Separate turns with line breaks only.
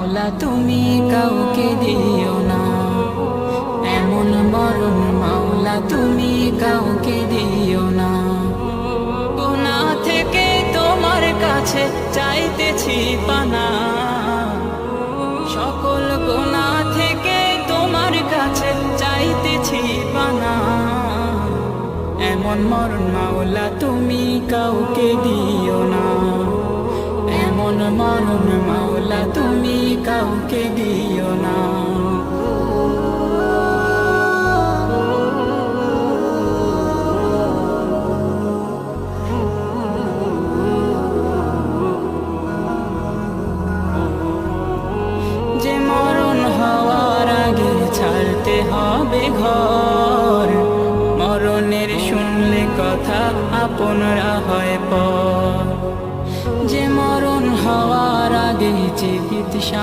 মাওলা তুমি কাউকে দিও না এমন মরণ, মাওলা তুমি কাউকে দিও না। গুনাহ থেকে তোমার কাছে চাইতেছি পানা, সকল গুনাহ থেকে তোমার কাছে চাইতেছি পানা। এমন মরণ মাওলা তুমি কাউকে দিও না, এমন মরণ মাওলা তুমি কাউকে দিও না। যে মরণ হওয়ার আগে ছাড়তে হবে ঘর, মরণের শুনলে কথা আপনরা হয় পর। যে মরণ হওয়ার আগে জীবিত